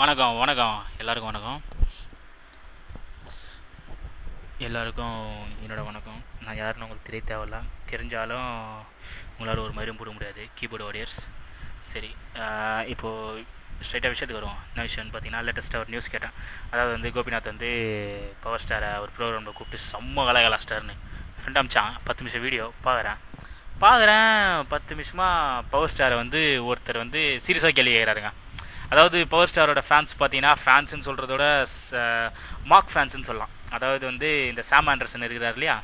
வணக்கம் வணக்கம் எல்லாருக்கும் வணக்கம். எல்லாருக்கும் என்னோட வணக்கம். நான் யாருன்னு உங்களுக்கு தெரிய தேவையில்ல. தெரிஞ்சாலும் உங்களால் ஒரு மயிரும் போட முடியாது, கீபோர்டு வாரியர்ஸ். சரி, இப்போது ஸ்ட்ரைட்டாக விஷயத்துக்கு வருவோம். என்ன விஷயம்னு பார்த்தீங்கன்னா, லேட்டஸ்ட்டாக ஒரு நியூஸ் கேட்டேன். அதாவது வந்து கோபிநாத் வந்து பவர் ஸ்டாரை ஒரு ப்ரோக்ராமில் கூப்பிட்டு செம்ம கலாகலா ஸ்டார்னு ஃப்ரெண்ட் அமிச்சான். 10 நிமிஷம் வீடியோ பார்க்குறேன் 10 நிமிஷமாக பவர் ஸ்டாரை வந்து ஒருத்தர் வந்து சீரியஸாக கேள்வி கேட்குறாருங்க. அதாவது பவர் ஸ்டாரோட ஃபேன்ஸ் பார்த்தீங்கன்னா, ஃபேன்ஸுன்னு சொல்கிறதோட மார்க் ஃபேன்ஸுன்னு சொல்லலாம். அதாவது வந்து இந்த சாம் ஆண்டர்சன் இருக்கிறார் இல்லையா,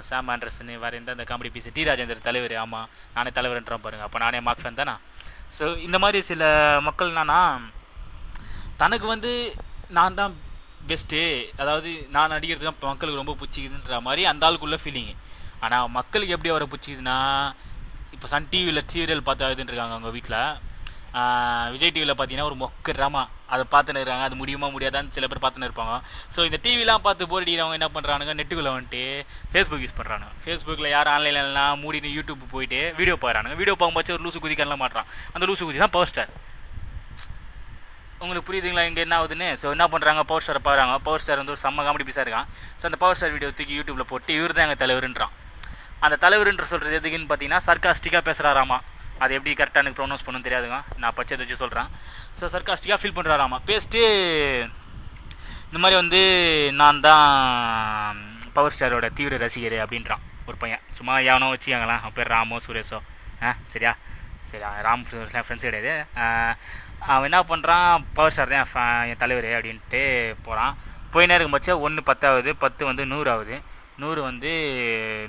சாம் ஆண்டர்சன் வேறு எந்த அந்த காமெடி பீஸ் டி ராஜேந்தர் தலைவர். ஆமாம், நானே தலைவர்ன்றேன் பாருங்க. அப்போ நானே மார்க் ஃபேன் தானே. ஸோ இந்த மாதிரி சில மக்கள் என்னன்னா, தனக்கு வந்து நான் தான் பெஸ்ட்டு, அதாவது நான் நடிக்கிறது தான் மக்களுக்கு ரொம்ப பிடிச்சிக்குதுன்ற மாதிரி அந்த ஆளுக்குள்ள ஃபீலிங்கு. ஆனால் மக்களுக்கு எப்படி அவரை பிடிச்சிக்குதுன்னா, இப்போ சன் டிவியில் சீரியல் பார்த்து இருக்காங்க அவங்க வீட்டில். விஜய் டிவியில் பார்த்தீங்கன்னா ஒரு மொக்க ட்ராமா அதை பார்த்துன்னு இருக்காங்க. அது முடியுமா முடியாதான்னு சில பேர் பார்த்துன்னு இருப்பாங்க. ஸோ இந்த டிவிலாம் பார்த்து போர் அடிக்கிறவங்க என்ன பண்ணுறானுங்க, நெட்டுக்குள்ளே வந்துட்டு ஃபேஸ்புக் யூஸ் பண்ணுறாங்க. ஃபேஸ்புக்கில் யார் ஆன்லைன்லாம் மூடினு யூடியூப் போயிட்டு வீடியோ பார்க்குறானுங்க. வீடியோ பார்க்கும்போது ஒரு லூசு குதிக்கலாம் மாட்டான். அந்த லூசு குதி தான் பவர் ஸ்டார். உங்களுக்கு புரியுதுங்களா இங்கே என்ன ஆகுதுன்னு? ஸோ என்ன பண்ணுறாங்க, பவர் ஸ்டாரை பாருங்க. பவர் ஸ்டார் வந்து ஒரு செம்ம காமெடி பீஸாக இருக்கான். ஸோ அந்த பவர் ஸ்டார் வீடியோ தூக்கி யூடியூப்பில் போட்டு இவர் தான் எங்கள் தலைவருன்றான். அந்த தலைவருன்ற சொல்கிறது எதுக்குன்னு பார்த்தீங்கன்னா, சர்க்காஸ்டிக்காக பேசுகிறாராமா. அது எப்படி கரெக்டாக எனக்கு ப்ரொனவுன்ஸ் பண்ணணும்னு தெரியாதுங்க, நான் பச்சை வச்சு சொல்கிறேன். ஸோ சர்க்காஸ்டிக்காக ஃபீல் பண்ணுறாராமா. பேசிட்டு இந்த மாதிரி வந்து நான் தான் பவர் ஸ்டாரோட தீவிர ரசிகர் அப்படின்றான் ஒரு பையன். சும்மா எவனோ வச்சுக்காங்களேன், அவன் பேர் ராமோ சுரேஷோ. சரியா சரி, ராம் ஃப்ரெண்ட்ஸ் கிடையாது. அவன் என்ன பண்ணுறான், பவர் ஸ்டார் தான் என் தலைவர் அப்படின்ட்டு போகிறான். போயினே இருக்கும்போச்சு 1 10 ஆகுது, 10 வந்து 100 ஆகுது, 100 வந்து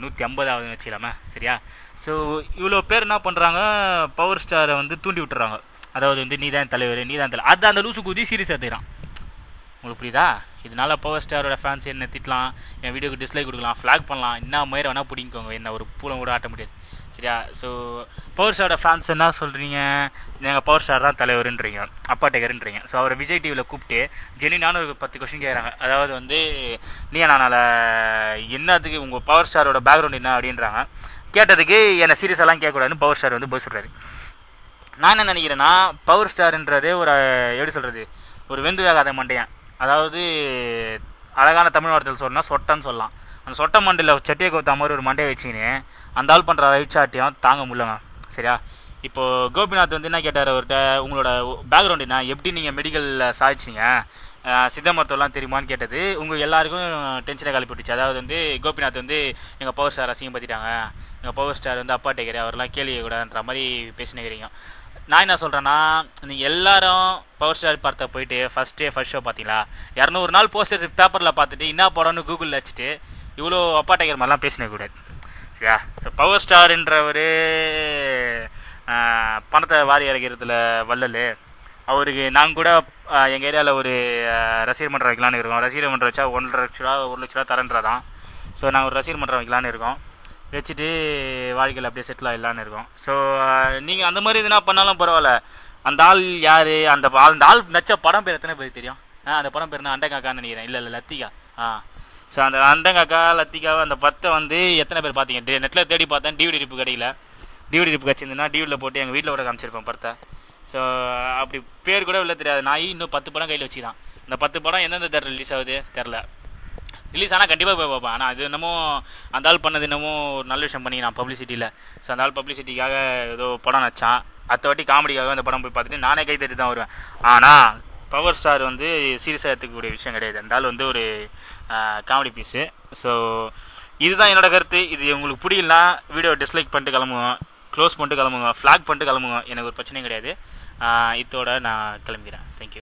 150 ஆகுதுன்னு வச்சுக்கலாமே. சரியா? ஸோ இவ்வளோ பேர் என்ன பண்ணுறாங்க, பவர் ஸ்டாரை வந்து தூண்டி விட்டுறாங்க. அதாவது வந்து நீ தான் தலைவர், நீ தான் தலைவர். அது அந்த லூசு கூதி சீரியஸாக எடுத்துக்கிறான். உங்களுக்கு புரியுதா? இதனால பவர் ஸ்டாரோட ஃபேன்ஸ் என்ன திட்டலாம், என் வீடியோக்கு டிஸ்லைக் கொடுக்கலாம், ஃப்ளாக் பண்ணலாம், என்ன மயிரை வேணால் பிடிங்கோங்க, என்ன ஒரு பூலம் கூட ஆட்ட முடியாது. சரியா? ஸோ பவர் ஸ்டாரோட ஃபேன்ஸ் என்ன சொல்கிறீங்க, நீங்கள் பவர் ஸ்டார் தான் தலைவருன்றீங்க, அப்பா டேக்கருன்றீங்க. ஸோ அவரை விஜய் டிவியில் கூப்பிட்டு ஜெனினான ஒரு 10 கொஸ்டின் கேட்குறாங்க. அதாவது வந்து நீ நானால் என்னத்துக்கு உங்கள் பவர் ஸ்டாரோட பேக்ரவுண்ட் என்ன அப்படின்றாங்க. கேட்டதுக்கு என்னை சீரியஸெல்லாம் கேட்கக்கூடாதுன்னு பவர் ஸ்டார் வந்து போய் சொல்கிறாரு. நான் என்ன நினைக்கிறேன்னா, பவர் ஸ்டார்ன்றதே ஒரு எப்படி சொல்கிறது, ஒரு வெந்து வேகாத மண்டையன். அதாவது அழகான தமிழ் வார்த்தையில் சொல்லணும்னா சொட்டன்னு சொல்லலாம். அந்த சொட்ட மண்டையில் சட்டியை கோத்தா மாதிரி ஒரு மண்டையை வச்சுக்கின்னு அந்த ஆள் பண்ணுற ரைட்சாட்டியம் தாங்க முடியலங்க. சரியா? இப்போது கோபிநாத் வந்து என்ன கேட்டார் அவர்கிட்ட, உங்களோட பேக்ரவுண்ட் என்ன, எப்படி நீங்கள் மெடிக்கலில் சாதிச்சிங்க, சித்த மருத்துவம்லாம் தெரியுமான்னு கேட்டது உங்கள் எல்லாருக்கும் டென்ஷனை கிளப்பி விட்டுச்சு. அதாவது வந்து கோபிநாத் வந்து எங்கள் பவர் ஸ்டார் அசிங்கப்படுத்திட்டாங்க, எங்கள் பவர் ஸ்டார் வந்து அப்பா டேக்கர், அவரெல்லாம் கேள்வி கூடாதுன்ற மாதிரி பேசினுக்கிறீங்க. நான் என்ன சொல்கிறேன்னா, நீங்கள் எல்லாரும் பவர் ஸ்டார் பார்த்த போயிட்டு ஃபஸ்ட் ஷோ பார்த்தீங்களா, 200 நாள் போஸ்டர் பேப்பரில் பார்த்துட்டு என்ன படம்னு கூகுளில் வச்சுட்டு இவ்வளோ அப்பா டேக்கர் மாதிரிலாம் பேசினக்கூடாது. சரியா? ஸோ பவர் ஸ்டார்ன்றவர் பணத்தை வாரி இறக்கிறதுல வள்ளல். அவருக்கு நாங்கள் கூட எங்கள் ஏரியாவில் ஒரு ரசிகர் மன்றம் வைக்கலான்னு இருக்கோம். ரசிகர் மன்றம் வச்சா 1.5 லட்ச ரூபா 1 லட்ச ரூபா தரன்றதான். ஸோ நாங்கள் ஒரு ரசிகர் மன்றம் வைக்கலான்னு இருக்கோம். வச்சுட்டு வாழ்க்கையில் அப்படியே செட்டில் ஆகிடலான்னு இருக்கோம். ஸோ நீங்கள் அந்த மாதிரி எதுனா பண்ணாலும் பரவாயில்ல. அந்த ஆள் யார், அந்த ஆள் நச்ச படம் பேர் எத்தனை பேர் தெரியும்? அந்த படம் பேர் நான் அண்டங்காக்கான்னு நினைக்கிறேன். இல்லை லத்திகா. ஸோ அந்த அண்டங்காக்கா லத்திகாவை அந்த 10 வந்து எத்தனை பேர் பார்த்தீங்க? நெட்டில் தேடி பார்த்தேன், டிவிடி ரிப்பு கிடைக்கல. டிவிடி ரிப்பு கிடச்சிருந்துன்னா டிவியில் போட்டு எங்கள் வீட்டில் கூட காமிச்சிருப்பேன் படத்தை. ஸோ அப்படி பேர் கூட இல்லை தெரியாது. நான் இன்னும் 10 படம் கையில் வச்சுதான். இந்த 10 படம் எந்தெந்த தேட்டர் ரிலீஸ் ஆகுது தெரில. ரிலீஸ் ஆனால் கண்டிப்பாக போய் பார்ப்பேன். ஆனால் அது என்னமோ அந்த ஆள் பண்ணது என்னமோ ஒரு நல்ல விஷயம் பண்ணி நான் பப்ளிசிட்டியில். ஸோ அந்த ஆள் பப்ளிசிட்டிக்காக ஏதோ படம் நச்சான். அடுத்த வாட்டி காமெடிக்காக அந்த படம் போய் பார்த்துட்டு நானே கை தட்டி தான் வருவேன். ஆனால் பவர் ஸ்டார் வந்து சீரியஸாக எடுத்துக்கக்கூடிய விஷயம் கிடையாது. அந்த ஆள் வந்து ஒரு காமெடி பீஸு. ஸோ இதுதான் என்னோட கருத்து. இது உங்களுக்கு பிடிக்கலனா வீடியோ டிஸ்லைக் பண்ணிட்டு கிளம்புங்க, க்ளோஸ் பண்ணிட்டு கிளம்புங்க, ஃப்ளாக் பண்ணிட்டு கிளம்புங்க. எனக்கு ஒரு பிரச்சனையும் கிடையாது. இதோட நான் கிளம்பிக்கிறேன். தேங்க்யூ.